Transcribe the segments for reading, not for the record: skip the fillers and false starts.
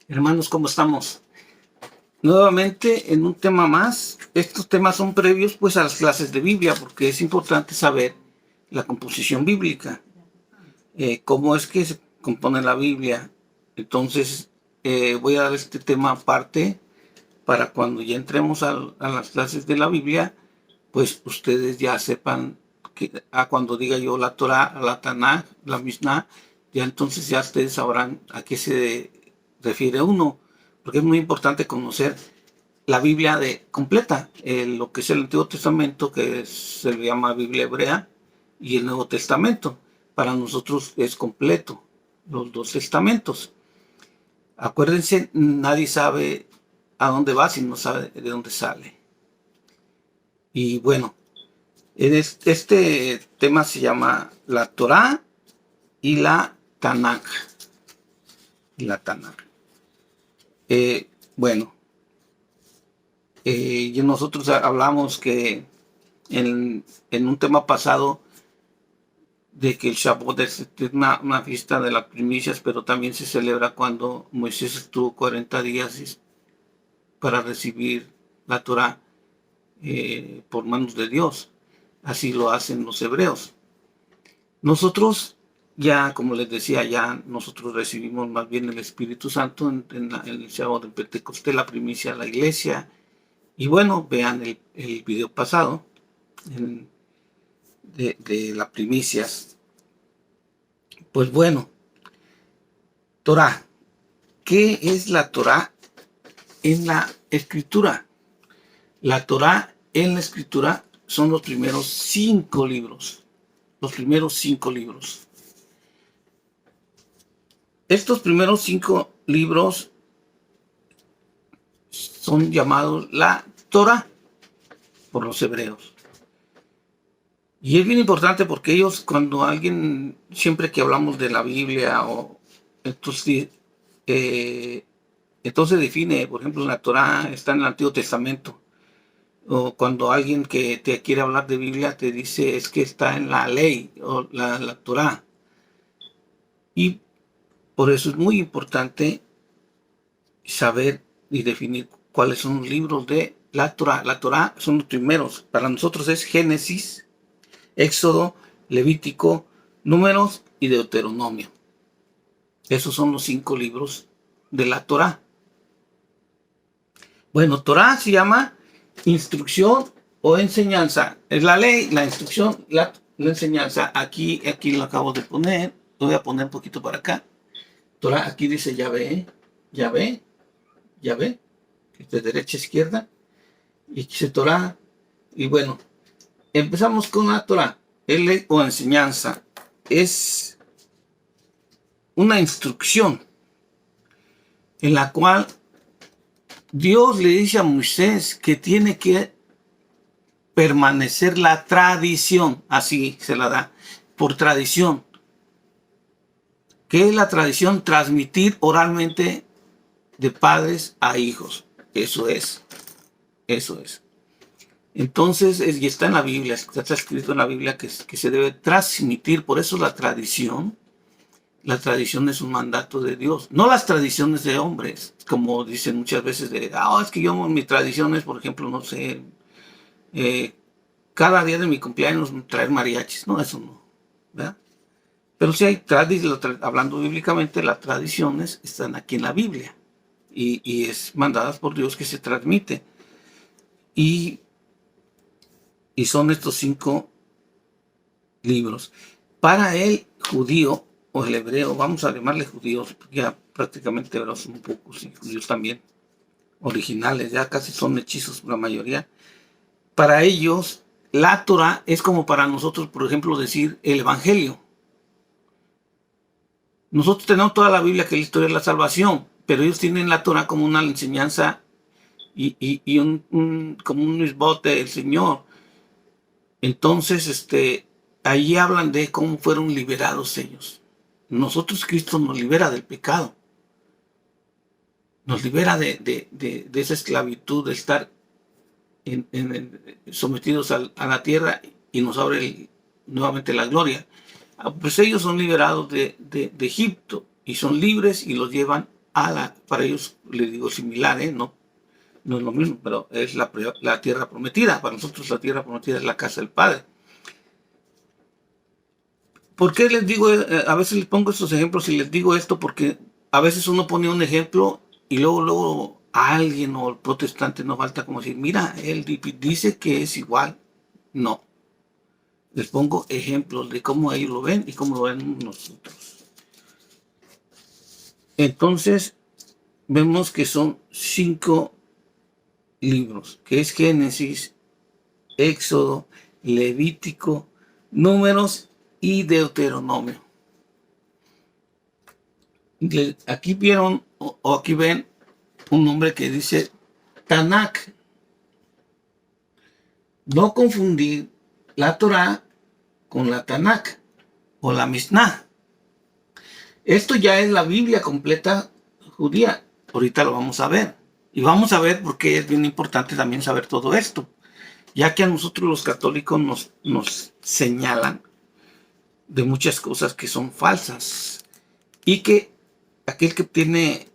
Hermanos, ¿cómo estamos? Nuevamente en un tema más. Estos temas son previos pues a las clases de Biblia porque es importante saber la composición bíblica, cómo es que se compone la Biblia. Entonces voy a dar este tema aparte para cuando ya entremos a las clases de la Biblia, pues ustedes ya sepan que cuando diga yo la Torah, la Tanaj, la Mishnah, ya entonces ya ustedes sabrán a qué se refiere uno, porque es muy importante conocer la Biblia completa, lo que es el Antiguo Testamento, se le llama Biblia hebrea, y el Nuevo Testamento. Para nosotros es completo, los dos testamentos. Acuérdense, nadie sabe a dónde va si no sabe de dónde sale. Y bueno, este tema se llama la Torá y la Tanakh. La Tanakh. Bueno, y nosotros hablamos que en un tema pasado de que el Shavuot es una fiesta de las primicias, pero también se celebra cuando Moisés estuvo 40 días para recibir la Torá por manos de Dios. Así lo hacen los hebreos. Nosotros ya, como les decía, ya nosotros recibimos más bien el Espíritu Santo en el Shavuot del Pentecostés, la primicia de la iglesia. Y bueno, vean el video pasado de las primicias. Pues bueno, Torah. ¿Qué es la Torah en la Escritura? La Torah en la Escritura son los primeros 5 libros. Los primeros 5 libros. Estos primeros 5 libros son llamados la Torah por los hebreos. Y es bien importante porque ellos, cuando alguien, siempre que hablamos de la Biblia, entonces define, por ejemplo, la Torah está en el Antiguo Testamento. O cuando alguien que te quiere hablar de Biblia te dice es que está en la ley o la Torah. Y por eso es muy importante saber y definir cuáles son los libros de la Torah. La Torah son los primeros. Para nosotros es Génesis, Éxodo, Levítico, Números y Deuteronomio. Esos son los 5 libros de la Torah. Bueno, Torah se llama instrucción o enseñanza. Es la ley, la instrucción, la enseñanza. Aquí lo acabo de poner. Lo voy a poner un poquito para acá. Torah, aquí dice Yahvé, Yahvé, Yahvé, de derecha a izquierda. Y aquí dice Torah. Y bueno, empezamos con la Torah. O enseñanza. Es una instrucción en la cual Dios le dice a Moisés que tiene que permanecer la tradición, así se la da, por tradición. ¿Qué es la tradición? Transmitir oralmente de padres a hijos. Eso es. Entonces, y está en la Biblia, está escrito en la Biblia que se debe transmitir, por eso la tradición es un mandato de Dios, no las tradiciones de hombres, como dicen muchas veces es que mi tradición es, por ejemplo, no sé, cada día de mi cumpleaños traer mariachis. No, eso no, ¿verdad? Pero sí hay, hablando bíblicamente, las tradiciones están aquí en la Biblia y es mandadas por Dios que se transmite. Y son estos 5 libros. Para el judío o el hebreo, vamos a llamarle judíos, porque ya prácticamente hebreos son pocos y judíos también, originales, ya casi son hechizos la mayoría. Para ellos, la Torah es como para nosotros, por ejemplo, decir el Evangelio. Nosotros tenemos toda la Biblia, que es la historia de la salvación, pero ellos tienen la Torah como una enseñanza y como un misbot del Señor. Entonces, ahí hablan de cómo fueron liberados ellos. Nosotros, Cristo nos libera del pecado. Nos libera de esa esclavitud, de estar sometidos a la tierra, y nos abre nuevamente la gloria. Pues ellos son liberados de Egipto y son libres y los llevan para ellos les digo similar, no, no es lo mismo, pero es la tierra prometida. Para nosotros la tierra prometida es la casa del Padre. ¿Por qué les digo, a veces les pongo estos ejemplos y les digo esto? Porque a veces uno pone un ejemplo y luego a alguien o el protestante nos falta como decir, mira, él dice que es igual. No. Les pongo ejemplos de cómo ellos lo ven y cómo lo ven nosotros. Entonces, vemos que son 5 libros, que es Génesis, Éxodo, Levítico, Números y Deuteronomio. Aquí vieron, o aquí ven, un nombre que dice Tanakh. No confundir la Torah con la Tanakh o la Mishnah. Esto ya es la Biblia completa judía. Ahorita lo vamos a ver. Y vamos a ver por qué es bien importante también saber todo esto. Ya que a nosotros los católicos nos señalan de muchas cosas que son falsas. Y que aquel que tiene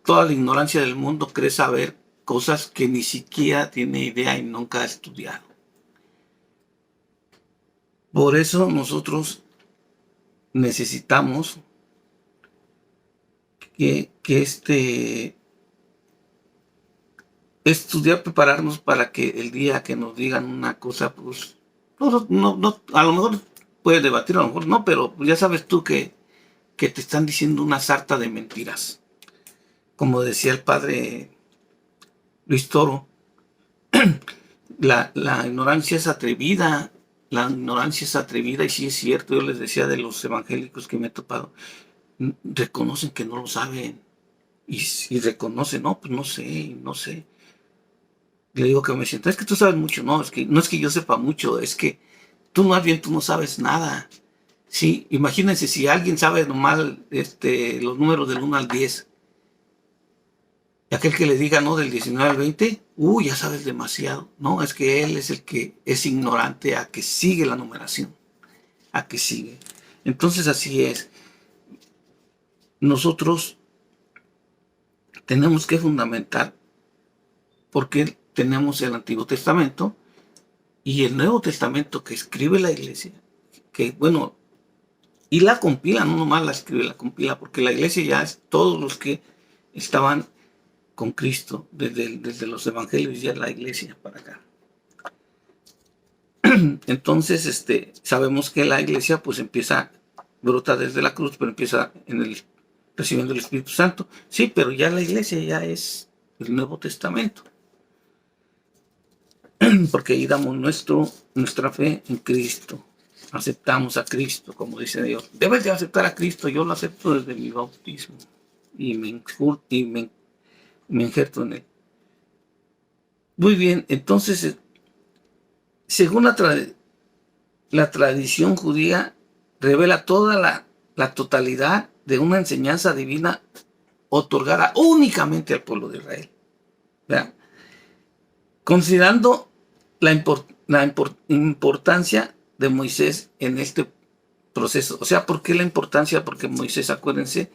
toda la ignorancia del mundo cree saber cosas que ni siquiera tiene idea y nunca ha estudiado. Por eso nosotros necesitamos que estudiar, prepararnos para que el día que nos digan una cosa, pues no, a lo mejor puedes debatir, a lo mejor no, pero ya sabes tú que te están diciendo una sarta de mentiras. Como decía el padre Luis Toro, la ignorancia es atrevida, y sí es cierto. Yo les decía de los evangélicos que me he topado, reconocen que no lo saben, y reconocen, no, pues no sé. Le digo que me siento, es que tú sabes mucho, no es que yo sepa mucho, es que tú más bien tú no sabes nada. Sí, imagínense si alguien sabe nomás los números del 1 al 10. Y aquel que le diga, no, del 19 al 20, ya sabes demasiado. No, es que él es el que es ignorante a que sigue la numeración, a que sigue. Entonces así es. Nosotros tenemos que fundamentar porque tenemos el Antiguo Testamento y el Nuevo Testamento que escribe la iglesia, que bueno, y la compila, no nomás la escribe, la compila, porque la iglesia ya es todos los que estaban con Cristo, desde los evangelios ya la iglesia para acá. Entonces, sabemos que la iglesia pues brota desde la cruz, pero empieza recibiendo el Espíritu Santo. Sí, pero ya la iglesia ya es el Nuevo Testamento. Porque ahí damos nuestra fe en Cristo. Aceptamos a Cristo, como dice Dios. Debes de aceptar a Cristo, yo lo acepto desde mi bautismo. Y me injerto en él. Muy bien, entonces, según la tradición judía, revela toda la totalidad de una enseñanza divina otorgada únicamente al pueblo de Israel. ¿Verdad? Considerando la importancia de Moisés en este proceso. O sea, ¿por qué la importancia? Porque Moisés, acuérdense,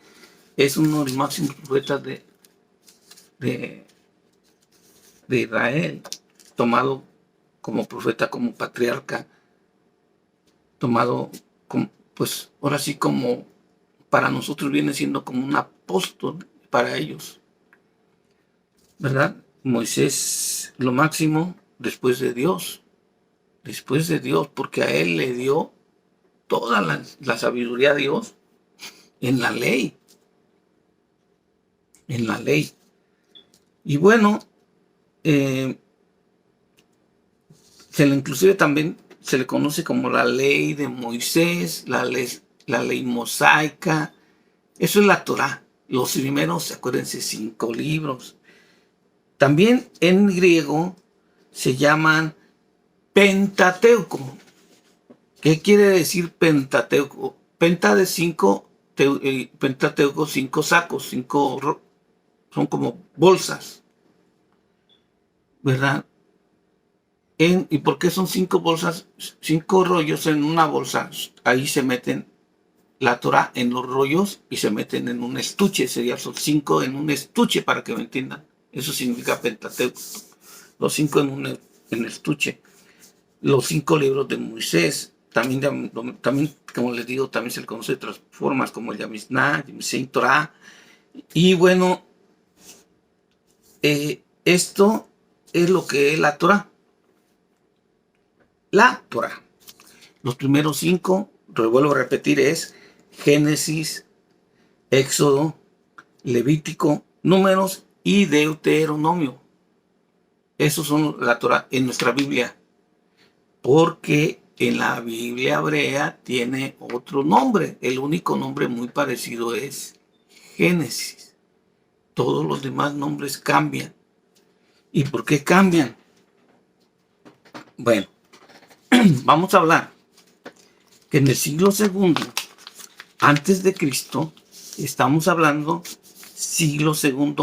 es uno de los máximos profetas de Israel, tomado como profeta, como patriarca, tomado, pues ahora sí como para nosotros viene siendo como un apóstol para ellos, ¿verdad? Moisés, lo máximo después de Dios, porque a él le dio toda la sabiduría a Dios en la ley. Y bueno, inclusive también se le conoce como la ley de Moisés, la ley mosaica. Eso es la Torá. Los primeros, acuérdense, 5 libros. También en griego se llaman Pentateuco. ¿Qué quiere decir Pentateuco? Penta de 5, Pentateuco, 5 sacos, 5 son como bolsas, ¿verdad? ¿Y por qué son 5 bolsas? 5 rollos en una bolsa. Ahí se meten la Torah en los rollos y se meten en un estuche. Son 5 en un estuche, para que me entiendan. Eso significa Pentateuco. Los 5 en el estuche. Los 5 libros de Moisés. También, como les digo, también se le conoce de otras formas, como el Mishnah, el Torah. Y bueno, esto es lo que es la Torah. La Torah. Los primeros 5, lo vuelvo a repetir, es Génesis, Éxodo, Levítico, Números y Deuteronomio. Esos son la Torah en nuestra Biblia. Porque en la Biblia hebrea tiene otro nombre. El único nombre muy parecido es Génesis. Todos los demás nombres cambian. ¿Y por qué cambian? Bueno, vamos a hablar que en el siglo II antes de Cristo, estamos hablando siglo II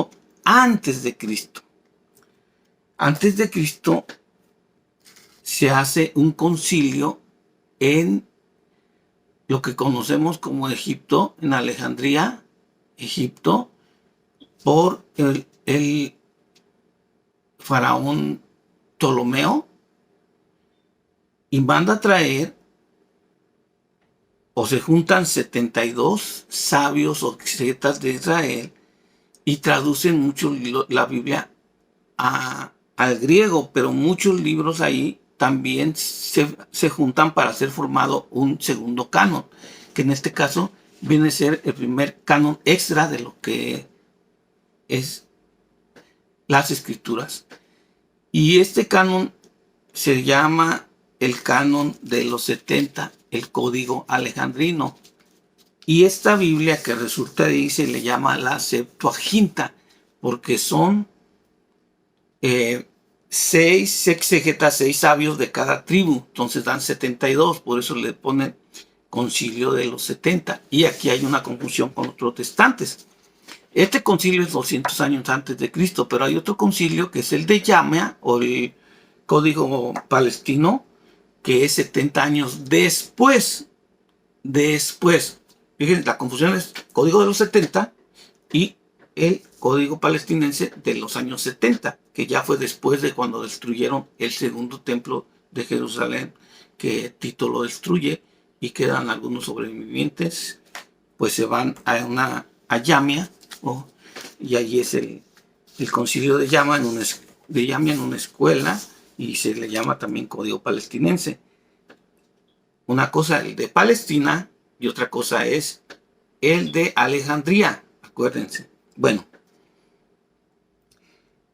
antes de Cristo. Antes de Cristo se hace un concilio en lo que conocemos como Egipto, en Alejandría, Egipto, por el faraón Ptolomeo, y manda a traer, o se juntan 72 sabios o exegetas de Israel y traducen mucho la Biblia al griego, pero muchos libros ahí también se juntan para hacer formado un segundo canon, que en este caso viene a ser el primer canon extra de lo que es las escrituras. Y este canon se llama el canon de los 70, el código alejandrino. Y esta Biblia que resulta de ahí se le llama la Septuaginta, porque son 6 exegetas, 6 sabios de cada tribu, entonces dan 72, por eso le ponen concilio de los 70. Y aquí hay una confusión con los protestantes. Este concilio es 200 años antes de Cristo, pero hay otro concilio que es el de Yamea, o el código palestino, que es 70 años después. Fíjense, la confusión es código de los 70 y el código palestinense de los años 70, que ya fue después de cuando destruyeron el segundo templo de Jerusalén, que Tito lo destruye y quedan algunos sobrevivientes, pues se van a Yamia, y allí es el concilio de Yamia en una escuela, y se le llama también código palestinense. Una cosa el de Palestina y otra cosa es el de Alejandría, acuérdense. Bueno,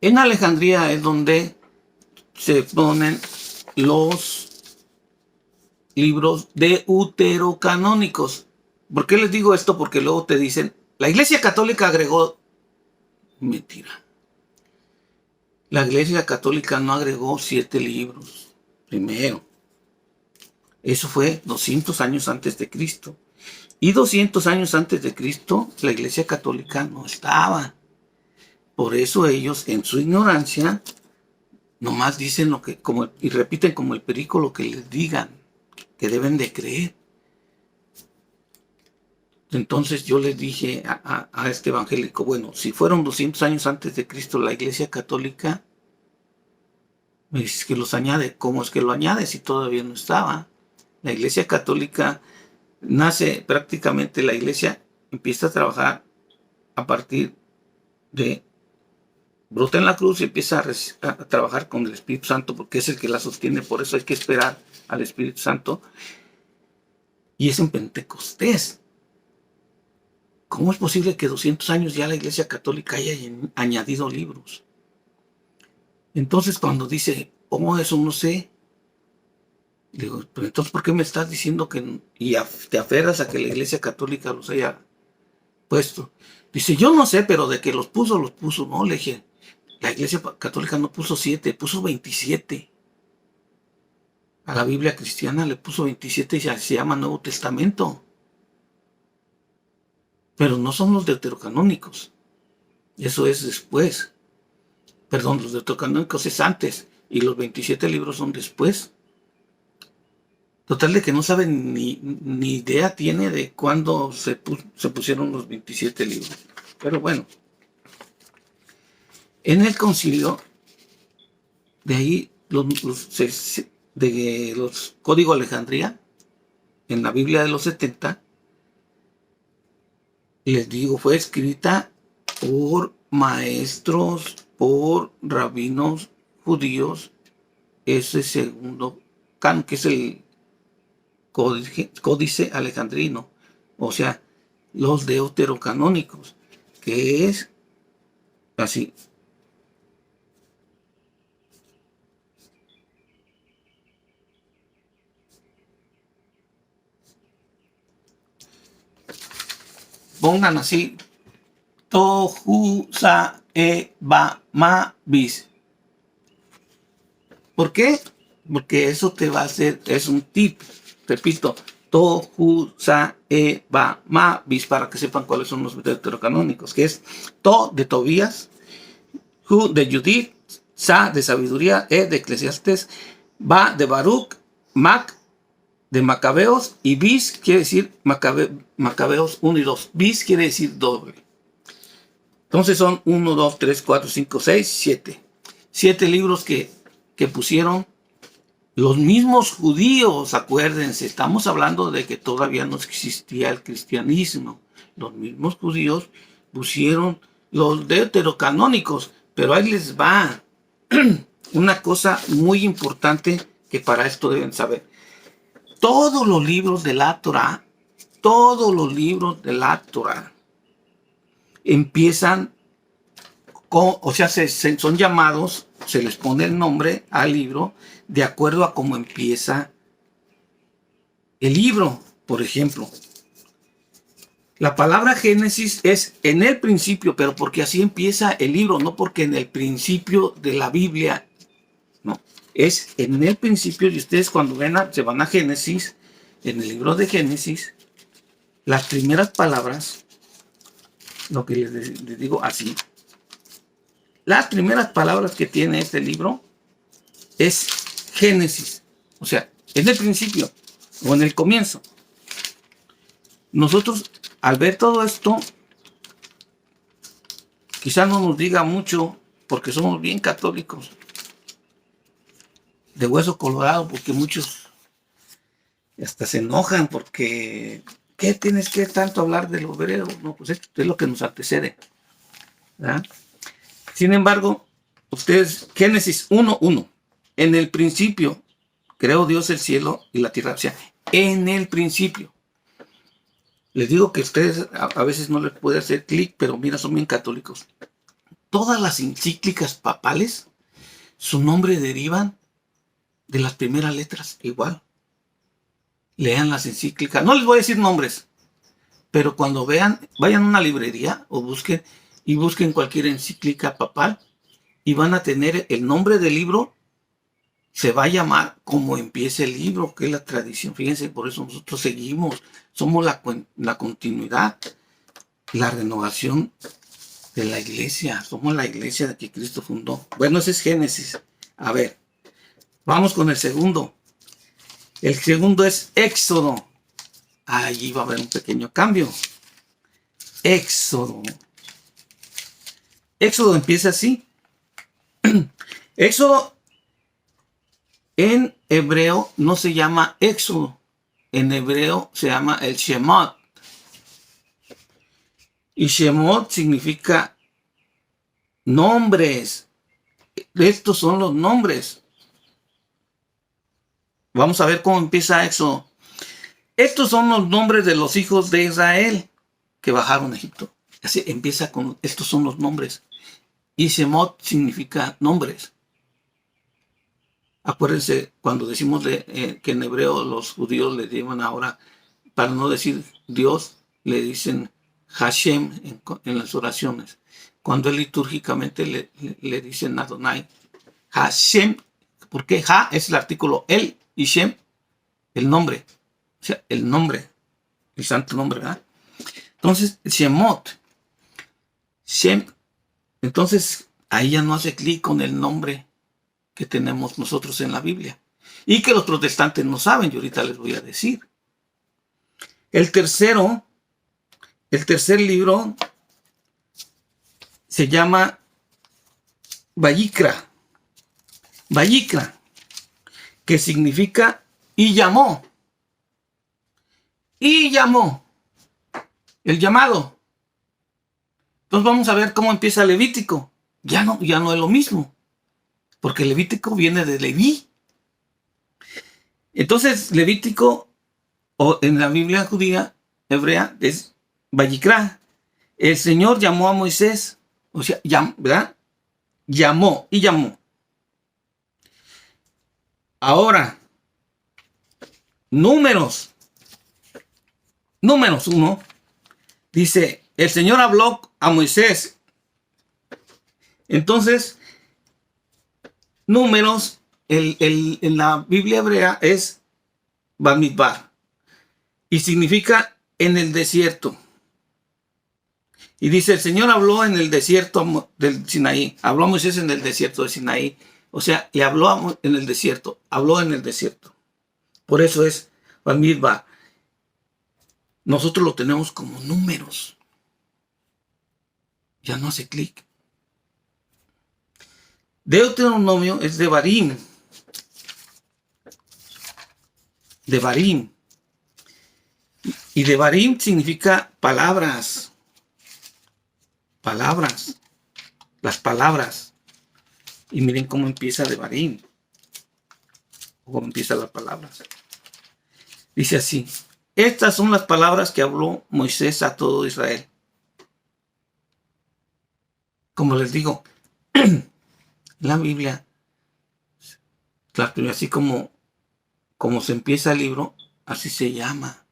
en Alejandría es donde se ponen los libros deuterocanónicos. ¿Por qué les digo esto? Porque luego te dicen, la Iglesia Católica agregó. Mentira. La Iglesia Católica no agregó 7 libros. Primero. Eso fue 200 años antes de Cristo. Y 200 años antes de Cristo, la Iglesia Católica no estaba. Por eso ellos, en su ignorancia, nomás dicen y repiten como el perico lo que les digan, que deben de creer. Entonces yo les dije a este evangélico, bueno, si fueron 200 años antes de Cristo la Iglesia Católica, me dice que los añade. ¿Cómo es que lo añade si todavía no estaba? La Iglesia Católica nace prácticamente, la Iglesia empieza a trabajar a partir de, brota en la cruz y empieza a trabajar con el Espíritu Santo, porque es el que la sostiene, por eso hay que esperar al Espíritu Santo. Y es en Pentecostés. ¿Cómo es posible que 200 años ya la Iglesia Católica haya añadido libros? Entonces cuando dice, eso no sé, digo, pero entonces ¿por qué me estás diciendo que te aferras a que la Iglesia Católica los haya puesto? Dice, yo no sé, pero de que los puso, no. Le dije, la Iglesia Católica no puso 7, puso 27. A la Biblia cristiana le puso 27 y se llama Nuevo Testamento. Pero no son los deuterocanónicos. Eso es después. Perdón, los deuterocanónicos es antes y los 27 libros son después. Total de que no saben ni idea tiene de cuándo se pusieron los 27 libros. Pero bueno, en el concilio, de ahí de los Código Alejandría, en la Biblia de los 70, les digo, fue escrita por maestros, por rabinos judíos, ese segundo canon, que es el Códice Alejandrino, o sea, los deuterocanónicos, que es así. Pongan así, Tohu Sa E Ba Ma Bis. ¿Por qué? Porque eso te va a hacer, es un tip, repito, Tohu Sa E Ba Ma Bis, para que sepan cuáles son los deuterocanónicos, que es To de Tobías, Hu de Judith, Sa de sabiduría, E de Eclesiastes, Ba de Baruch, Mac de Macabeos, y Bis quiere decir Macabeos 1 y 2. Bis quiere decir doble. Entonces son 1, 2, 3, 4, 5, 6, 7. 7 libros que pusieron los mismos judíos, acuérdense, estamos hablando de que todavía no existía el cristianismo. Los mismos judíos pusieron los deuterocanónicos, pero ahí les va una cosa muy importante que para esto deben saber. Todos los libros de la Torah, empiezan o sea, son llamados, se les pone el nombre al libro de acuerdo a cómo empieza el libro. Por ejemplo, la palabra Génesis es en el principio, pero porque así empieza el libro, no porque en el principio de la Biblia, no, es en el principio. Y ustedes cuando se van a Génesis, en el libro de Génesis, las primeras palabras, lo que les digo así, las primeras palabras que tiene este libro es Génesis, o sea, en el principio o en el comienzo. Nosotros, al ver todo esto, quizás no nos diga mucho porque somos bien católicos, de hueso colorado, porque muchos hasta se enojan porque ¿qué tienes que tanto hablar de los hebreos? No, pues esto es lo que nos antecede, ¿verdad? Sin embargo, ustedes, Génesis 1:1, en el principio creó Dios el cielo y la tierra. O sea, en el principio. Les digo que ustedes a veces no les puede hacer clic, pero mira, son bien católicos. Todas las encíclicas papales, su nombre derivan de las primeras letras, igual. Lean las encíclicas. No les voy a decir nombres, pero cuando vayan a una librería o busquen cualquier encíclica papal y van a tener el nombre del libro, se va a llamar como empieza el libro, que es la tradición. Fíjense, por eso nosotros seguimos, somos la continuidad, la renovación de la iglesia, somos la iglesia que Cristo fundó. Bueno, ese es Génesis. A ver, vamos con el segundo. El segundo es Éxodo. Allí va a haber un pequeño cambio. Éxodo empieza así. Éxodo en hebreo no se llama Éxodo. En hebreo se llama el Shemot. Y Shemot significa nombres. Estos son los nombres. Vamos a ver cómo empieza Éxodo. Estos son los nombres de los hijos de Israel que bajaron a Egipto. Así empieza con estos son los nombres. Y Shemot significa nombres. Acuérdense cuando decimos que en hebreo los judíos le llaman ahora, para no decir Dios, le dicen Hashem en las oraciones. Cuando litúrgicamente le dicen Adonai. Hashem, porque Ha es el artículo el y Shem, el nombre. O sea, el nombre, el santo nombre, ¿verdad? Entonces, Shemot. Shem. Entonces, ahí ya no hace clic con el nombre que tenemos nosotros en la Biblia. y que los protestantes no saben, y ahorita les voy a decir. El tercer libro se llama Vayikra, que significa y llamó, el llamado. Entonces vamos a ver cómo empieza Levítico. Ya no es lo mismo, porque Levítico viene de Leví. Entonces Levítico, o en la Biblia judía hebrea, es Vayikra. El Señor llamó a Moisés, o sea, ¿verdad? Llamó. Ahora, Números 1 dice, el Señor habló a Moisés. Entonces, Números, en la Biblia hebrea es Bamidbar, y significa en el desierto. Y dice, el Señor habló en el desierto del Sinaí. Habló a Moisés en el desierto de Sinaí. O sea, le habló en el desierto. Habló en el desierto. Por eso es Bamidbar. Nosotros lo tenemos como números. Ya no hace clic. Deuteronomio es de Barim. Y de Barim significa palabras. Las palabras. Y miren cómo empieza de Barim. Cómo empieza las palabras. Dice así. Estas son las palabras que habló Moisés a todo Israel. Como les digo, la Biblia, claro, así como se empieza el libro, así se llama.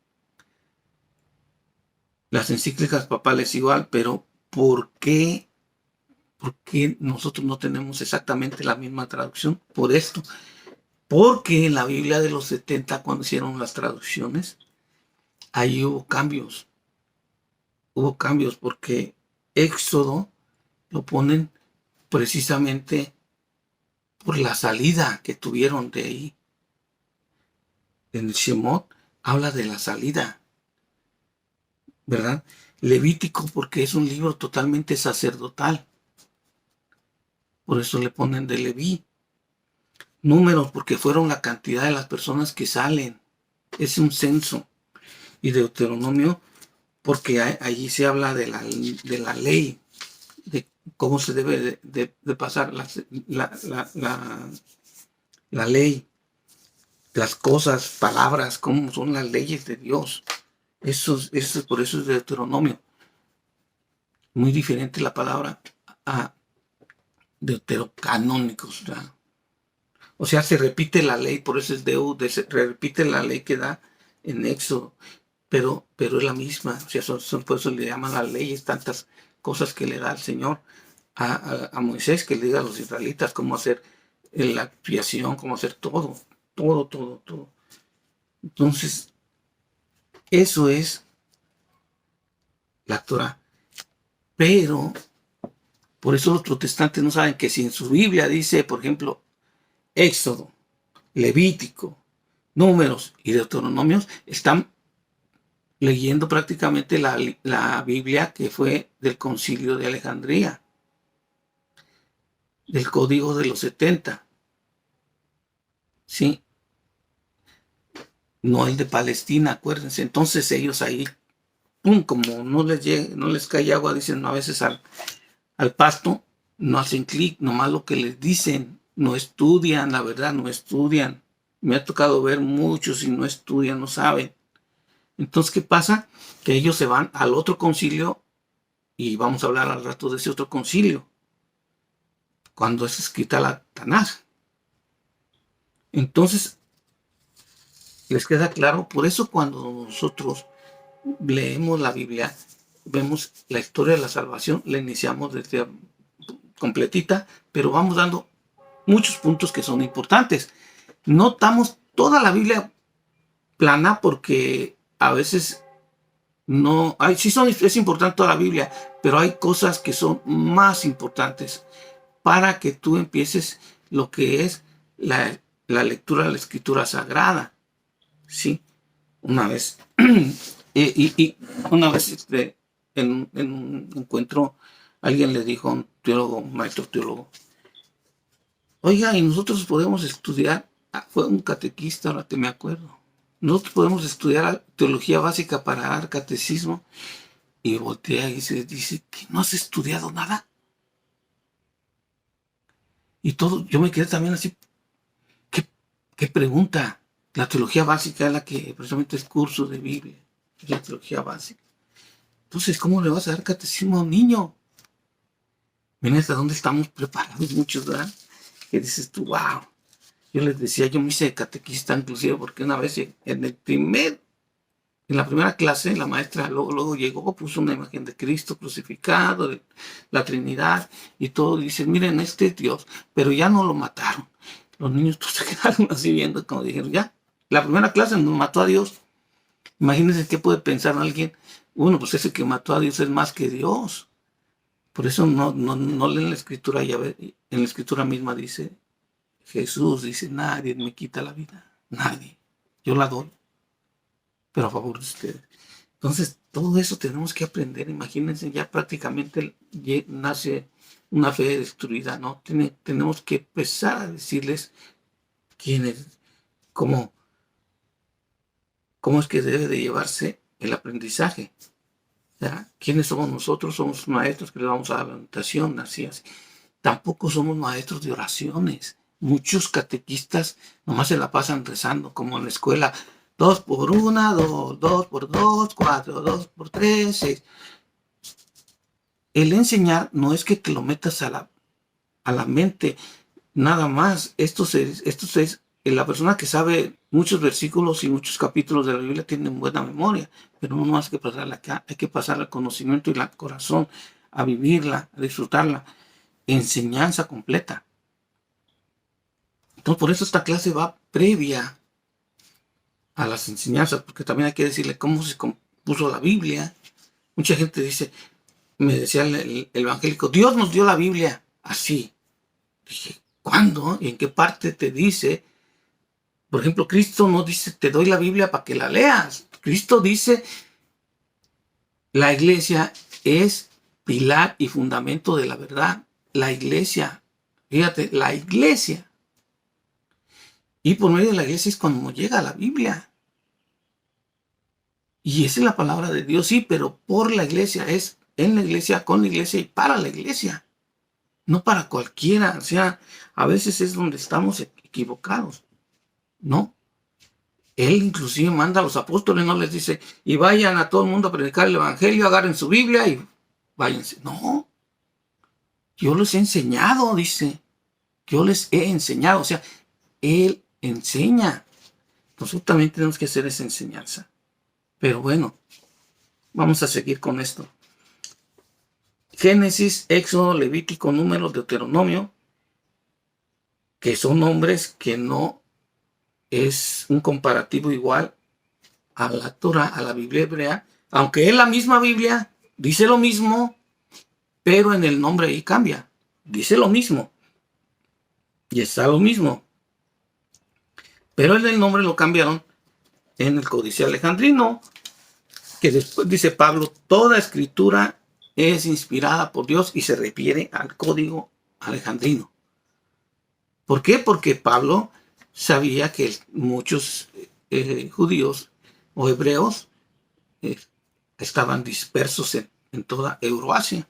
Las encíclicas papales igual, pero ¿por qué nosotros no tenemos exactamente la misma traducción? Por esto. Porque en la Biblia de los 70, cuando hicieron las traducciones, ahí hubo cambios. Hubo cambios porque Éxodo lo ponen precisamente por la salida que tuvieron de ahí. En el Shemot habla de la salida, ¿verdad? Levítico porque es un libro totalmente sacerdotal. Por eso le ponen de Leví. Números porque fueron la cantidad de las personas que salen. Es un censo. Y Deuteronomio porque allí se habla de la ley, de cómo se debe de pasar la ley, las cosas, palabras, cómo son las leyes de Dios. Por eso es Deuteronomio. Muy diferente la palabra a deuterocanónicos, ¿verdad? O sea, se repite la ley, por eso es se repite la ley que da en Éxodo, pero es la misma. O sea, por eso le llaman las leyes, tantas cosas que le da el Señor a Moisés, que le diga a los israelitas cómo hacer la expiación, cómo hacer todo. Entonces, eso es la Torah. Pero, por eso los protestantes no saben que si en su Biblia dice, por ejemplo, Éxodo, Levítico, Números y Deuteronomios, están leyendo prácticamente la Biblia que fue del Concilio de Alejandría, del Código de los 70. ¿Sí? No el de Palestina, acuérdense. Entonces ellos ahí, como no les cae agua, dicen a veces al pasto, no hacen clic, nomás lo que les dicen, no estudian, la verdad, no estudian. Me ha tocado ver muchos y no estudian, no saben. Entonces, ¿qué pasa? Que ellos se van al otro concilio, y vamos a hablar al rato de ese otro concilio, cuando es escrita la Tanaj. Entonces, ¿les queda claro? Por eso cuando nosotros leemos la Biblia, vemos la historia de la salvación, la iniciamos desde completita, pero vamos dando muchos puntos que son importantes. No damos toda la Biblia plana porque a veces no hay, es importante toda la Biblia, pero hay cosas que son más importantes para que tú empieces lo que es la lectura de la Escritura Sagrada, ¿sí? Una vez, y una vez en un encuentro, alguien le dijo a un teólogo, un maestro teólogo, oiga, y nosotros podemos estudiar, fue un catequista, ahora que me acuerdo, nosotros podemos estudiar teología básica para dar catecismo, y voltea y se dice que no has estudiado nada. Y todo, yo me quedé también así, ¿qué, qué pregunta? La teología básica es la que precisamente es curso de Biblia, es la teología básica. Entonces, ¿cómo le vas a dar catecismo a un niño? Miren hasta dónde estamos preparados muchos, ¿verdad? Que dices tú, wow. Yo les decía, yo me hice catequista inclusive porque una vez en la primera clase, la maestra luego llegó, puso una imagen de Cristo crucificado, de la Trinidad y todo. Dice, miren, este es Dios, pero ya no lo mataron. Los niños pues, se quedaron así viendo, como dijeron, ya, la primera clase nos mató a Dios. Imagínense qué puede pensar alguien. Bueno, pues ese que mató a Dios es más que Dios. Por eso no leen la escritura, ya ve, en la escritura misma dice, Jesús dice, nadie me quita la vida, nadie. Yo la doy, pero a favor de ustedes. Entonces, todo eso tenemos que aprender. Imagínense, ya prácticamente nace una fe destruida, ¿no? Tenemos que empezar a decirles quién es, cómo es que debe de llevarse el aprendizaje. ¿Ya? ¿Quiénes somos nosotros? Somos maestros que le vamos a dar la orientación, así. Tampoco somos maestros de oraciones. Muchos catequistas nomás se la pasan rezando, como en la escuela. 2 por 1, 2, 2 por 2, 4, 2 por 3, 6. El enseñar no es que te lo metas a la mente, nada más. Esto es la persona que sabe muchos versículos y muchos capítulos de la Biblia tiene buena memoria, pero no hay que pasarla acá, hay que pasar al conocimiento y al corazón, a vivirla, a disfrutarla. Enseñanza completa. Entonces, por eso esta clase va previa a las enseñanzas, porque también hay que decirle cómo se compuso la Biblia. Mucha gente dice, me decía el evangélico, Dios nos dio la Biblia así. Dije, ¿cuándo? ¿Y en qué parte te dice? Por ejemplo, Cristo no dice, te doy la Biblia para que la leas. Cristo dice, la iglesia es pilar y fundamento de la verdad. La iglesia, fíjate, la iglesia. Y por medio de la iglesia es cuando nos llega la Biblia. Y esa es la palabra de Dios, sí, pero por la iglesia, es en la iglesia, con la iglesia y para la iglesia. No para cualquiera. O sea, a veces es donde estamos equivocados. No. Él inclusive manda a los apóstoles, no les dice, y vayan a todo el mundo a predicar el evangelio, agarren su Biblia y váyanse. No. Yo les he enseñado, dice. Yo les he enseñado. O sea, Él enseña. Nosotros también tenemos que hacer esa enseñanza. Pero bueno, vamos a seguir con esto. Génesis, Éxodo, Levítico, Números, Deuteronomio, que son nombres que no es un comparativo igual a la Torah, a la Biblia hebrea, aunque es la misma Biblia, dice lo mismo, pero en el nombre ahí cambia. Dice lo mismo y está lo mismo, pero en el nombre lo cambiaron en el Códice Alejandrino, que después dice Pablo, toda escritura es inspirada por Dios y se refiere al Código Alejandrino. ¿Por qué? Porque Pablo sabía que muchos judíos o hebreos estaban dispersos en toda Euroasia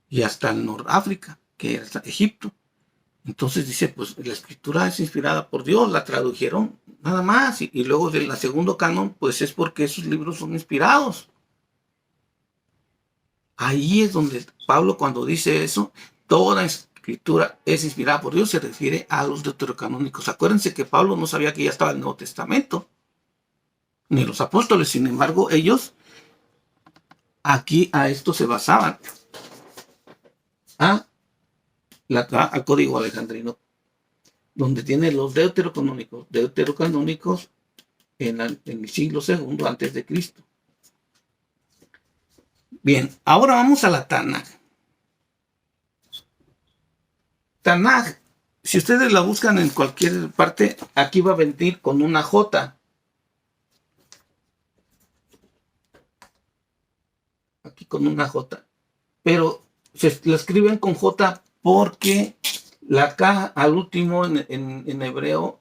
y hasta en Noráfrica, que era Egipto. Entonces dice, pues la escritura es inspirada por Dios, la tradujeron nada más, y luego de la segundo canon, pues es porque esos libros son inspirados. Ahí es donde Pablo, cuando dice eso, toda escritura es inspirada por Dios, se refiere a los deuterocanónicos. Acuérdense que Pablo no sabía que ya estaba el Nuevo Testamento, ni los apóstoles. Sin embargo, ellos aquí a esto se basaban, al Código Alejandrino, donde tiene los deuterocanónicos en el siglo II antes de Cristo. Bien, ahora vamos a la Tanaj. Tanaj Si ustedes la buscan en cualquier parte, aquí va a venir con una J. Aquí con una J. Pero se la escriben con J porque la K al último en hebreo,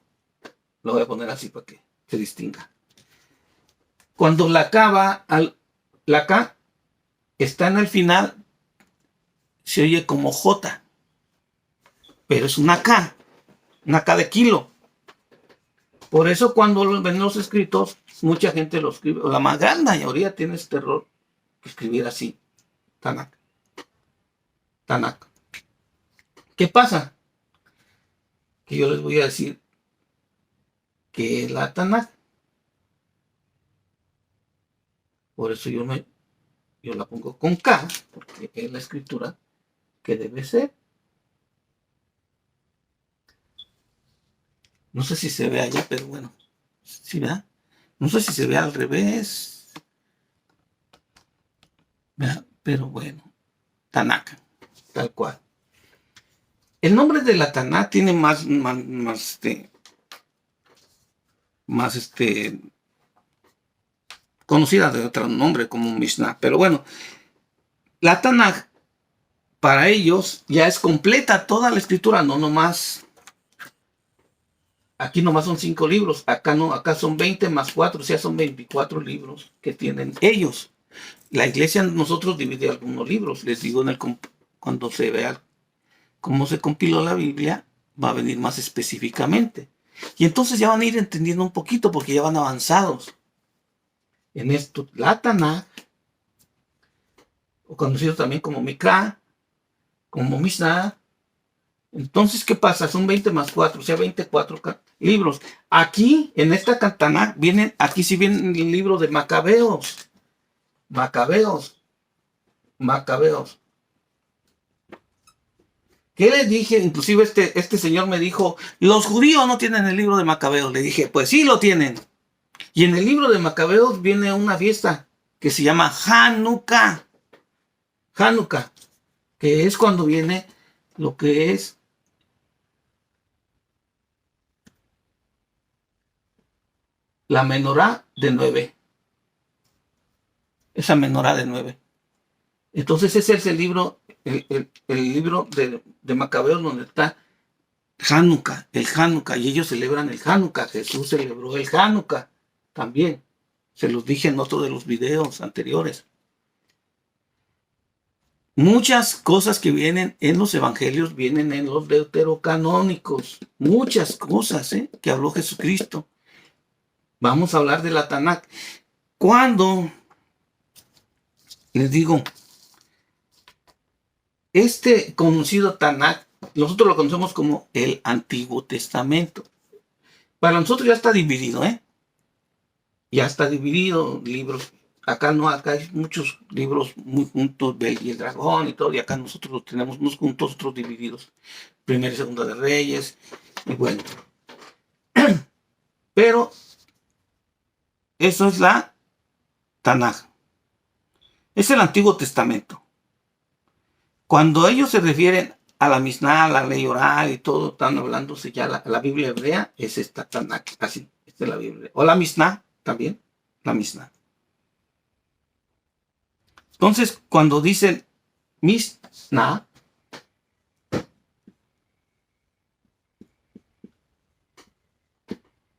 lo voy a poner así para que se distinga. Cuando la K la K está en el final, se oye como J, pero es una K de kilo. Por eso cuando ven los escritos, mucha gente lo escribe, o la más grande mayoría tiene este error, escribir así, Tanakh. Tanakh. ¿Qué pasa? Que yo les voy a decir que es la Tanakh. Por eso yo la pongo con K, porque es la escritura que debe ser. No sé si se ve allá, pero bueno, ¿sí, verdad? No sé si se ve al revés, ¿verdad? Pero bueno, Tanakh, tal cual. El nombre de la Tanakh tiene más conocida de otro nombre como Mishnah, pero bueno, la Tanakh para ellos ya es completa toda la escritura, no nomás. Aquí nomás son 5 libros, acá no, acá son 20 más 4, o sea, son 24 libros que tienen ellos. La iglesia nosotros divide algunos libros, les digo, cuando se vea cómo se compiló la Biblia, va a venir más específicamente. Y entonces ya van a ir entendiendo un poquito porque ya van avanzados. En esto, la Tanakh, o conocido también como Mikra, como Mishnah. Entonces, ¿qué pasa? Son 20 más 4, o sea, 24 libros. Aquí, en esta Tanakh, aquí sí viene el libro de Macabeos. Macabeos. ¿Qué les dije? Inclusive este señor me dijo, los judíos no tienen el libro de Macabeos. Le dije, pues sí lo tienen. Y en el libro de Macabeos viene una fiesta que se llama Hanukkah. Hanukkah, que es cuando viene lo que es la menorá de 9. Esa menorá de 9. Entonces ese es el libro, el libro de Macabeos donde está Hanukkah, el Hanukkah, y ellos celebran el Hanukkah. Jesús celebró el Hanukkah también. Se los dije en otro de los videos anteriores. Muchas cosas que vienen en los evangelios vienen en los deuterocanónicos. Muchas cosas que habló Jesucristo. Vamos a hablar de la Tanakh. Cuando les digo, este conocido Tanakh, nosotros lo conocemos como el Antiguo Testamento. Para nosotros ya está dividido, Ya está dividido, libros. Acá no, acá hay muchos libros muy juntos, Bel y el Dragón y todo, y acá nosotros los tenemos unos juntos, otros divididos. Primera y Segunda de Reyes, y bueno. Pero eso es la Tanakh. Es el Antiguo Testamento. Cuando ellos se refieren a la Mishnah, la ley oral y todo, están hablándose ya la Biblia hebrea, es esta Tanakh, así, esta es la Biblia. O la Mishnah también, la Mishnah. Entonces, cuando dicen Mishnah,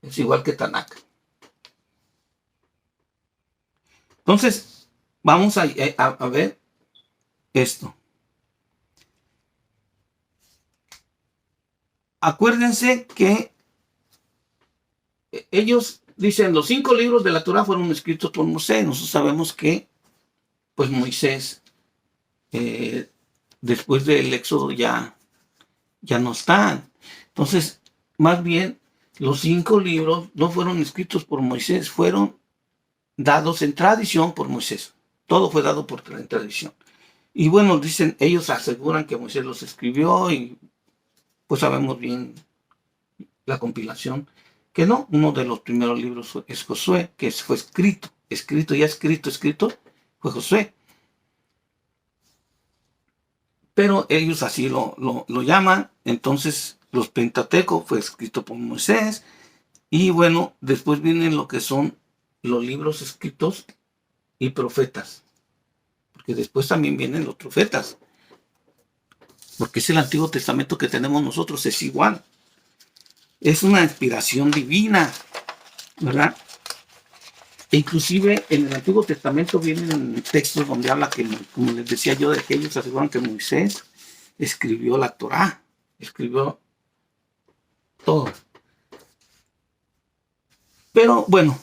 es igual que Tanakh. Entonces, vamos a ver esto. Acuérdense que ellos dicen, los 5 libros de la Torah fueron escritos por Moisés. Nosotros sabemos que, pues Moisés, después del Éxodo ya no están. Entonces, más bien, los 5 libros no fueron escritos por Moisés, fueron dados en tradición por Moisés. Todo fue dado en tradición. Y bueno, dicen, ellos aseguran que Moisés los escribió y pues sabemos bien la compilación, que no, uno de los primeros libros es Josué, que fue escrito, fue Josué. Pero ellos así lo llaman, entonces los Pentateucos, fue escrito por Moisés. Y bueno, después vienen lo que son los libros escritos y profetas. Porque después también vienen los profetas. Porque es el Antiguo Testamento que tenemos nosotros, es igual. Es una inspiración divina, ¿verdad? E inclusive en el Antiguo Testamento vienen textos donde habla que, como les decía yo, de que ellos aseguran que Moisés escribió la Torá, escribió todo. Pero bueno,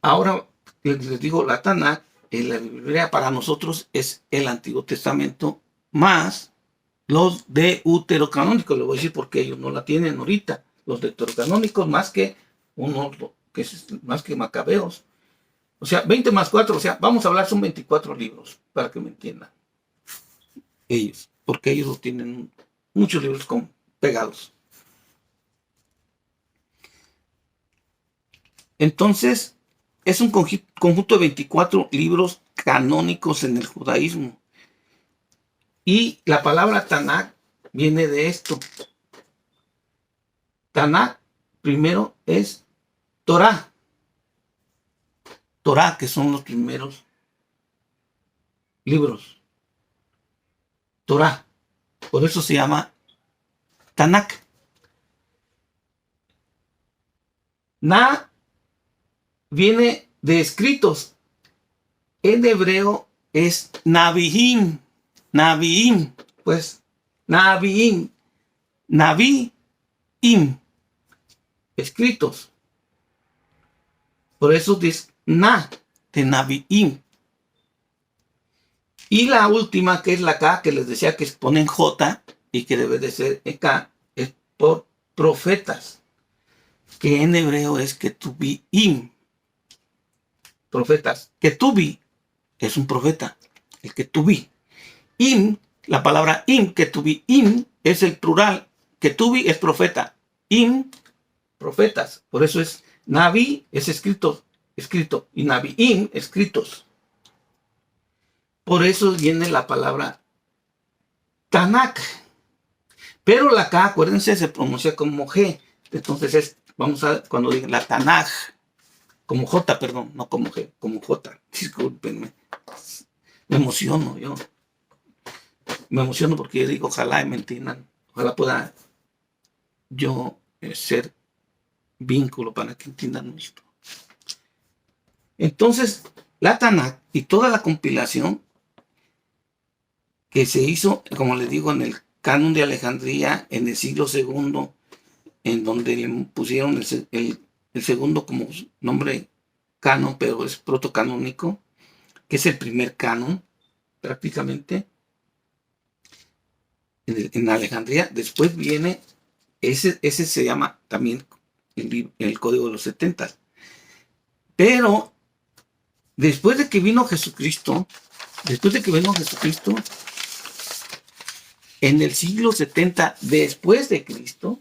ahora les digo, la Tanakh, la Biblia para nosotros es el Antiguo Testamento más los deuterocanónicos. Le voy a decir porque ellos no la tienen ahorita. Los deuterocanónicos más que uno, que es más que Macabeos. O sea, 20 más 4, o sea, vamos a hablar, son 24 libros, para que me entiendan. Ellos, porque ellos tienen muchos libros pegados. Entonces, es un conjunto de 24 libros canónicos en el judaísmo. Y la palabra Tanakh viene de esto. Tanakh primero es Torah. Torah, que son los primeros libros. Torah. Por eso se llama Tanakh. Na viene de escritos. En hebreo es Naviim. Naviim. Pues Naviim. Naviim. Escritos. Por eso dice Na de Naviim. Y la última, que es la K, que les decía que ponen J y que debe de ser K, es por profetas, que en hebreo es Ketuvim. Profetas. Ketuvi es un profeta, el Ketuvi. Im, la palabra im, Ketuvim, es el plural. Ketuvi es profeta. Im, profetas. Por eso es Navi, es escrito, y Naviim, escritos. Por eso viene la palabra Tanakh. Pero la K, acuérdense, se pronuncia como G. Entonces vamos a, cuando digan la Tanakh, como J, perdón, no como G, como J. Discúlpenme. Me emociono yo. Me emociono porque yo digo, ojalá me entiendan. Ojalá pueda yo ser vínculo para que entiendan esto. Entonces, la Tanakh y toda la compilación que se hizo, como les digo, en el Canon de Alejandría, en el siglo II, en donde le pusieron el segundo como nombre canon, pero es protocanónico, que es el primer canon, prácticamente, en Alejandría. Después viene, ese se llama también el Código de los 70. Pero después de que vino Jesucristo, en el siglo 70 después de Cristo,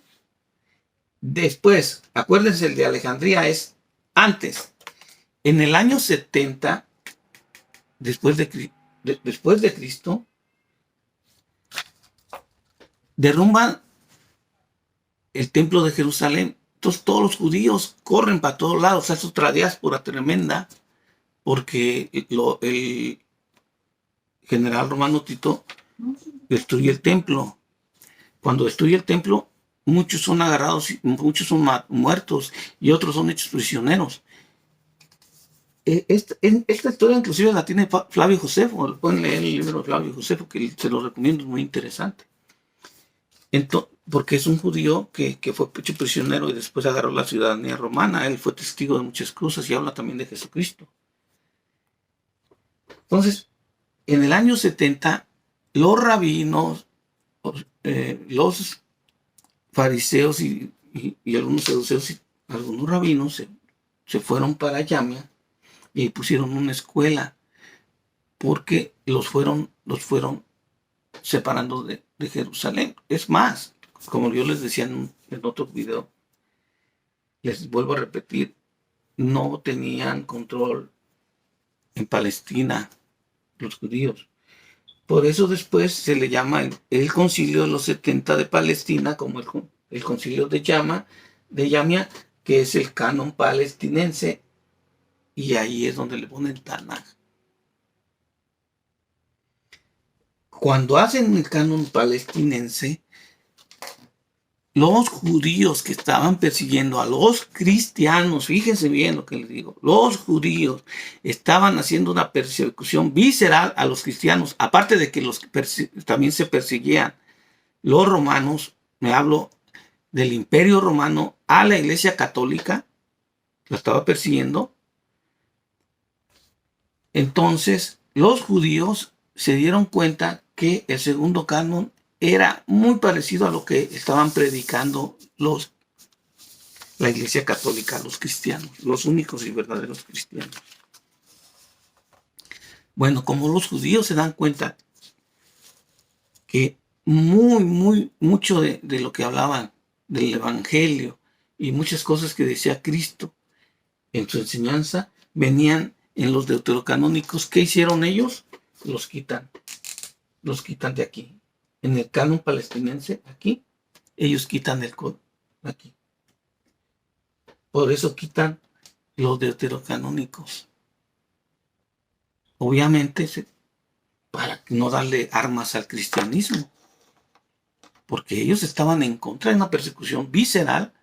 después, acuérdense, el de Alejandría es antes. En el año 70, después de Cristo, derrumban el templo de Jerusalén. Entonces todos los judíos corren para todos lados, es otra diáspora tremenda, porque el general romano Tito destruye el templo. Cuando destruye el templo, muchos son agarrados, muchos son muertos y otros son hechos prisioneros. Esta historia inclusive la tiene Flavio Josefo. Pueden leer el libro de Flavio Josefo, que se lo recomiendo, es muy interesante. Porque es un judío que fue hecho prisionero y después agarró la ciudadanía romana. Él fue testigo de muchas cosas y habla también de Jesucristo. Entonces, en el año 70, los rabinos, los fariseos y algunos saduceos y algunos rabinos se fueron para Yamia y pusieron una escuela porque los fueron separando de Jerusalén. Es más, como yo les decía en otro video, les vuelvo a repetir, no tenían control en Palestina los judíos. Por eso después se le llama el Concilio de los 70 de Palestina, como el Concilio de Yamia, que es el canon palestinense, y ahí es donde le ponen Tanaj. Cuando hacen el canon palestinense, los judíos que estaban persiguiendo a los cristianos, fíjense bien lo que les digo, los judíos estaban haciendo una persecución visceral a los cristianos, aparte de que también se perseguían los romanos, me hablo del Imperio Romano, a la Iglesia Católica, la estaba persiguiendo. Entonces, los judíos se dieron cuenta que el segundo canon era muy parecido a lo que estaban predicando la Iglesia Católica, los cristianos, los únicos y verdaderos cristianos. Bueno, como los judíos se dan cuenta que mucho de lo que hablaban del Evangelio y muchas cosas que decía Cristo en su enseñanza venían en los deuterocanónicos. ¿Qué hicieron ellos? Los quitan de aquí. En el canon palestinense, aquí, ellos quitan el código, aquí. Por eso quitan los deuterocanónicos. Obviamente, para no darle armas al cristianismo. Porque ellos estaban en contra de una persecución visceral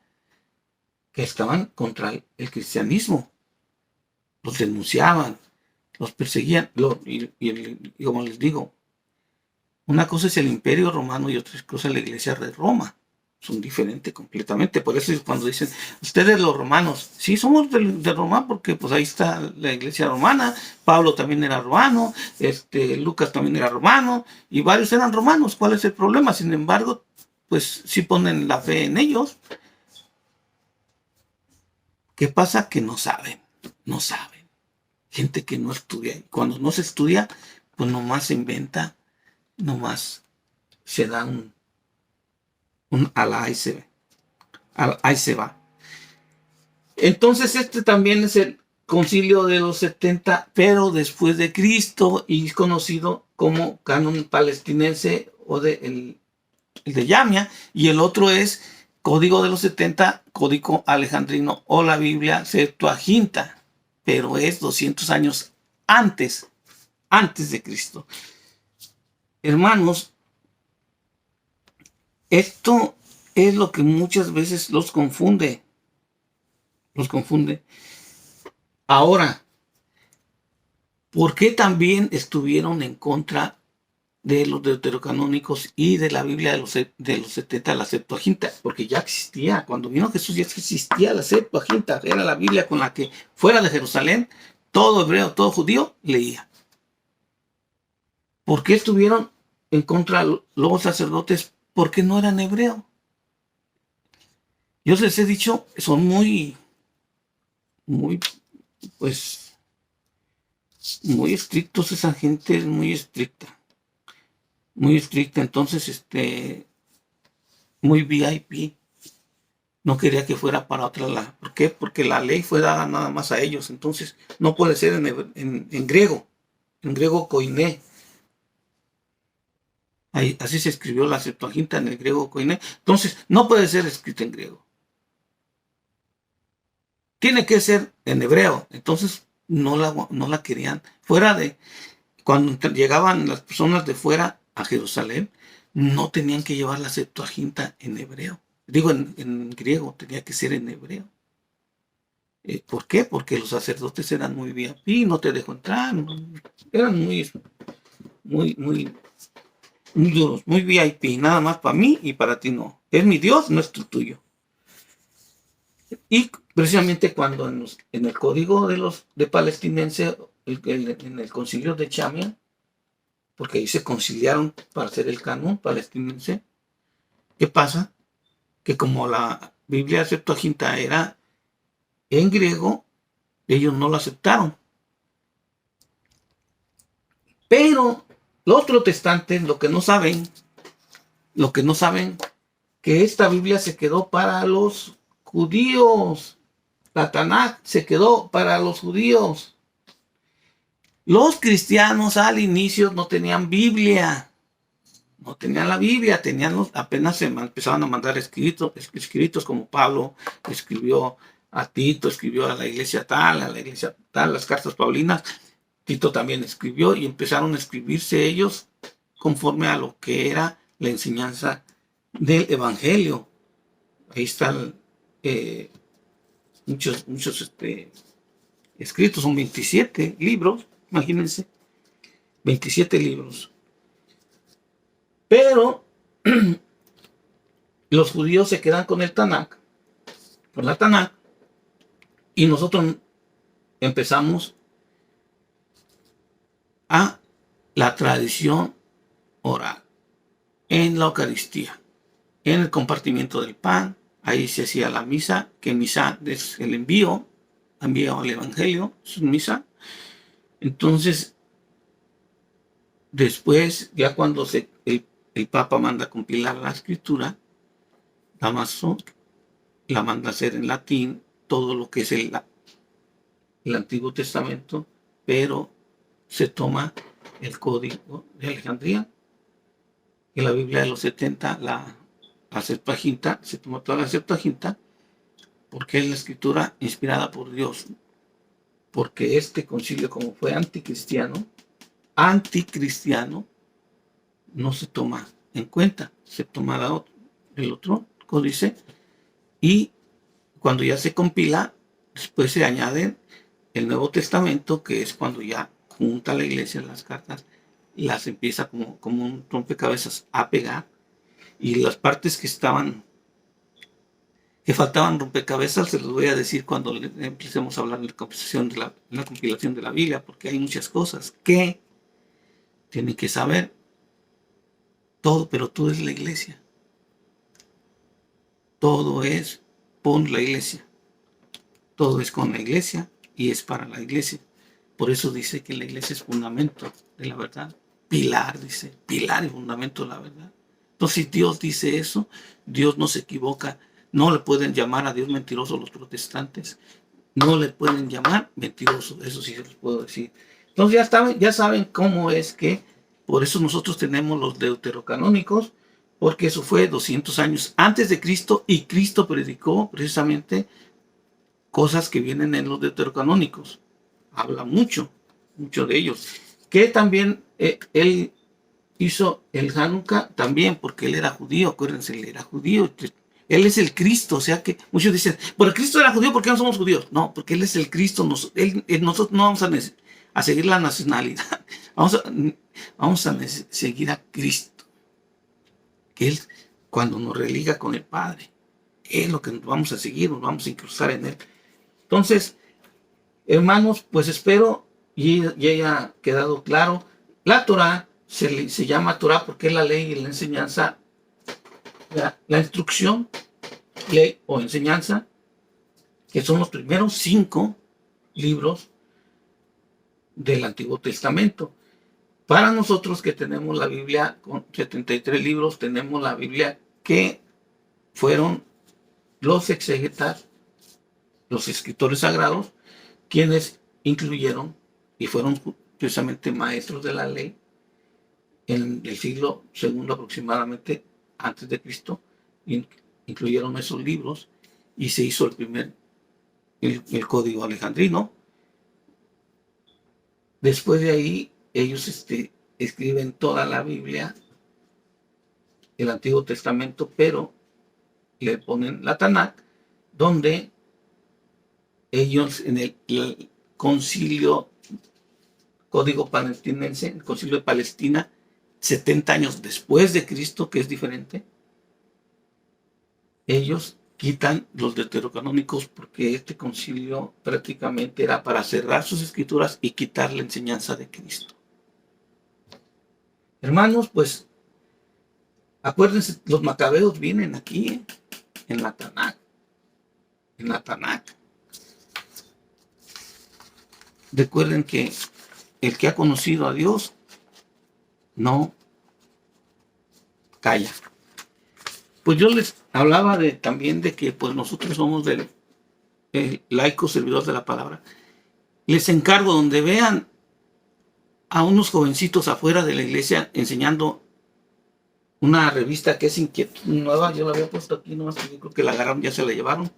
que estaban contra el cristianismo. Los denunciaban, los perseguían. Y como les digo, una cosa es el Imperio Romano y otra cosa es la Iglesia de Roma. Son diferentes completamente. Por eso es cuando dicen, ustedes los romanos, sí somos de Roma porque pues ahí está la Iglesia romana, Pablo también era romano, Lucas también era romano, y varios eran romanos. ¿Cuál es el problema? Sin embargo, pues sí ponen la fe en ellos. ¿Qué pasa? Que no saben. Gente que no estudia. Y cuando no se estudia, pues nomás se inventa, nomás se da un ahí se va. Entonces también es el Concilio de los 70, pero después de Cristo, y es conocido como canon palestinense o el de Yamia, y el otro es Código de los 70, Código Alejandrino o la Biblia Septuaginta, pero es 200 años antes de Cristo. Hermanos, esto es lo que muchas veces los confunde. Ahora, ¿por qué también estuvieron en contra de los deuterocanónicos y de la Biblia de los 70, la Septuaginta? Porque ya existía. Cuando vino Jesús ya existía la Septuaginta. Era la Biblia con la que fuera de Jerusalén, todo hebreo, todo judío leía. ¿Por qué estuvieron en contra los sacerdotes? Porque no eran hebreos. Yo les he dicho, son muy estrictos. Esa gente es muy estricta. Entonces, muy VIP. No quería que fuera para otra lado. ¿Por qué? Porque la ley fue dada nada más a ellos. Entonces, no puede ser en griego. En griego koiné. Así se escribió la Septuaginta en el griego koiné. Entonces, no puede ser escrito en griego. Tiene que ser en hebreo. Entonces, no la querían. Cuando llegaban las personas de fuera a Jerusalén, no tenían que llevar la Septuaginta en hebreo. Digo, en griego, tenía que ser en hebreo. ¿Por qué? Porque los sacerdotes eran muy VIP, no te dejo entrar. Eran muy duros, muy VIP. Nada más para mí y para ti no. Es mi Dios, no es tuyo. Y precisamente cuando en el código de palestinense, en el concilio de Chamia, porque ahí se conciliaron para hacer el canon palestinense, ¿qué pasa? Que como la Biblia Septuaginta era en griego, ellos no lo aceptaron. Pero los protestantes lo que no saben, que esta Biblia se quedó para los judíos. La Tanaj se quedó para los judíos. Los cristianos al inicio no tenían Biblia, no tenían la Biblia, apenas se empezaban a mandar escritos como Pablo escribió a Tito, escribió a la iglesia tal, las cartas paulinas. Tito también escribió y empezaron a escribirse ellos conforme a lo que era la enseñanza del Evangelio. Ahí están muchos escritos, son 27 libros, imagínense, 27 libros. Pero los judíos se quedan con el Tanakh, con la Tanakh, y nosotros empezamos a la tradición oral en la Eucaristía, en el compartimiento del pan. Ahí se hacía la misa, que misa es el envío al Evangelio, es misa. Entonces, después, ya cuando el Papa manda a compilar la escritura, Damaso la manda a hacer en latín, todo lo que es el Antiguo Testamento, pero se toma el Código de Alejandría, y la Biblia de los 70, la Septuaginta, se toma toda la Septuaginta, porque es la escritura inspirada por Dios, porque este concilio, como fue anticristiano, no se toma en cuenta, se toma el otro códice, y cuando ya se compila, después se añade el Nuevo Testamento, que es cuando ya junta la iglesia las cartas, las empieza como un rompecabezas a pegar, y las partes que faltaban rompecabezas, se los voy a decir cuando empecemos a hablar de la compilación de la Biblia, porque hay muchas cosas que tienen que saber todo, pero todo es la iglesia. Todo es por la iglesia. Todo es con la iglesia y es para la iglesia. Por eso dice que la iglesia es fundamento de la verdad. Pilar, dice, pilar y fundamento de la verdad. Entonces, si Dios dice eso, Dios no se equivoca. No le pueden llamar a Dios mentiroso los protestantes. No le pueden llamar mentiroso. Eso sí se los puedo decir. Entonces, ya saben cómo es que, por eso nosotros tenemos los deuterocanónicos, porque eso fue 200 años antes de Cristo, y Cristo predicó precisamente cosas que vienen en los deuterocanónicos. Habla mucho de ellos. Que también él hizo el Hanukkah también, porque él era judío, acuérdense, él era judío. Él es el Cristo, o sea que muchos dicen, pero Cristo era judío, ¿por qué no somos judíos? No, porque él es el Cristo, nosotros no vamos a seguir la nacionalidad, vamos a seguir a Cristo, que él, cuando nos religa con el Padre, es lo que nos vamos a seguir, nos vamos a incrustar en él. Entonces, hermanos, pues espero y haya quedado claro. La Torah se llama Torah porque es la ley y la enseñanza, la instrucción, ley o enseñanza, que son los primeros 5 libros del Antiguo Testamento. Para nosotros que tenemos la Biblia con 73 libros, tenemos la Biblia que fueron los exégetas, los escritores sagrados, quienes incluyeron y fueron precisamente maestros de la ley en el siglo II aproximadamente antes de Cristo, incluyeron esos libros y se hizo el Código Alejandrino. Después de ahí ellos escriben toda la Biblia, el Antiguo Testamento, pero le ponen la Tanakh, donde ellos en el concilio Código Palestinense, el concilio de Palestina, 70 años después de Cristo, que es diferente, ellos quitan los deuterocanónicos porque este concilio prácticamente era para cerrar sus escrituras y quitar la enseñanza de Cristo. Hermanos, pues acuérdense, los macabeos vienen aquí, en la Tanakh. En la Tanakh. Recuerden que el que ha conocido a Dios no calla. Pues yo les hablaba también de que pues nosotros somos del laico servidor de la palabra. Les encargo, donde vean a unos jovencitos afuera de la iglesia enseñando una revista que es Inquietud Nueva. Yo la había puesto aquí, nomás que yo creo que la agarraron, ya se la llevaron.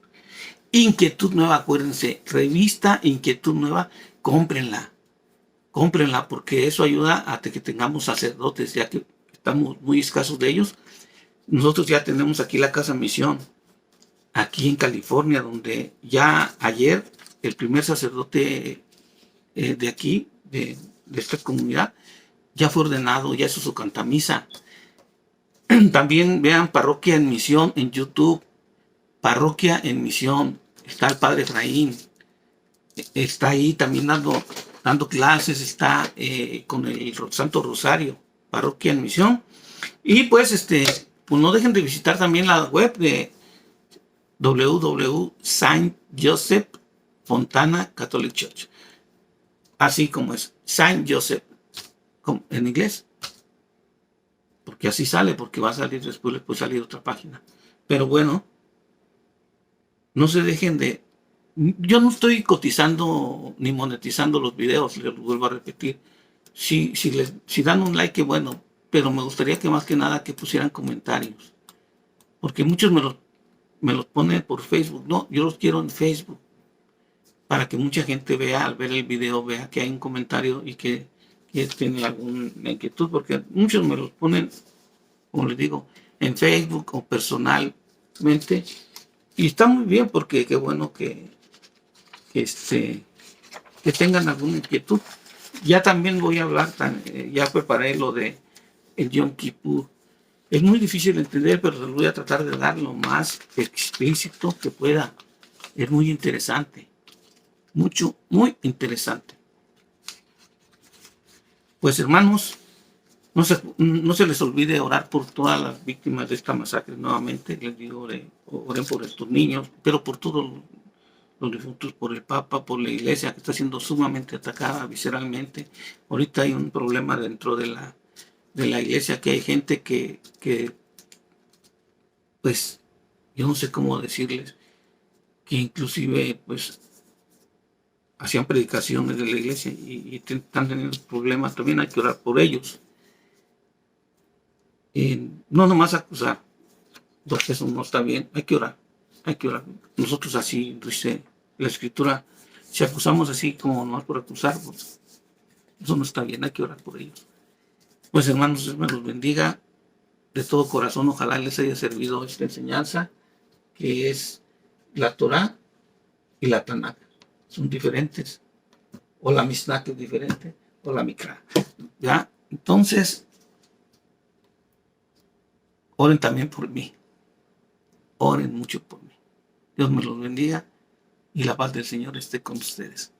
Inquietud Nueva, acuérdense, revista Inquietud Nueva, cómprenla, cómprenla, porque eso ayuda a que tengamos sacerdotes, ya que estamos muy escasos de ellos. Nosotros ya tenemos aquí la Casa Misión, aquí en California, donde ya ayer el primer sacerdote de aquí, de esta comunidad, ya fue ordenado, ya hizo su cantamisa. También vean Parroquia en Misión en YouTube, Parroquia en Misión, está el Padre Efraín, está ahí también dando clases, está con el Santo Rosario, Parroquia en Misión. Y pues, pues no dejen de visitar también la web de Saint Joseph Fontana Catholic Church, así como es, Saint Joseph, en inglés, porque así sale, porque va a salir después, le puede salir otra página. Pero bueno, no se dejen de... Yo no estoy cotizando ni monetizando los videos, les vuelvo a repetir. Si dan un like, bueno, pero me gustaría que más que nada que pusieran comentarios, porque muchos me los ponen por Facebook. No, yo los quiero en Facebook, para que mucha gente vea, al ver el video, vea que hay un comentario y que tiene alguna inquietud, porque muchos me los ponen, como les digo, en Facebook o personalmente, y está muy bien, porque qué bueno que tengan alguna inquietud. Ya también voy a hablar, ya preparé lo de el Yom Kippur. Es muy difícil de entender, pero se lo voy a tratar de dar lo más explícito que pueda. Es muy interesante, muy interesante. Pues hermanos, no se les olvide orar por todas las víctimas de esta masacre. Nuevamente les digo, oren por estos niños, pero por todos los difuntos, por el Papa, por la Iglesia, que está siendo sumamente atacada visceralmente. Ahorita hay un problema dentro de la Iglesia, que hay gente que pues, yo no sé cómo decirles, que inclusive, pues, hacían predicaciones de la Iglesia y están teniendo problemas. También hay que orar por ellos. No nomás acusar, porque eso no está bien. Hay que orar, hay que orar. Nosotros así, dice la Escritura, si acusamos así como nomás por acusar, pues, eso no está bien, hay que orar por ellos. Pues hermanos, Dios me los bendiga de todo corazón. Ojalá les haya servido esta enseñanza, que es la Torá y la Tanakh. Son diferentes. O la Mishnah, que es diferente, o la Mikra. ¿Ya? Entonces, oren también por mí. Oren mucho por mí. Dios me los bendiga y la paz del Señor esté con ustedes.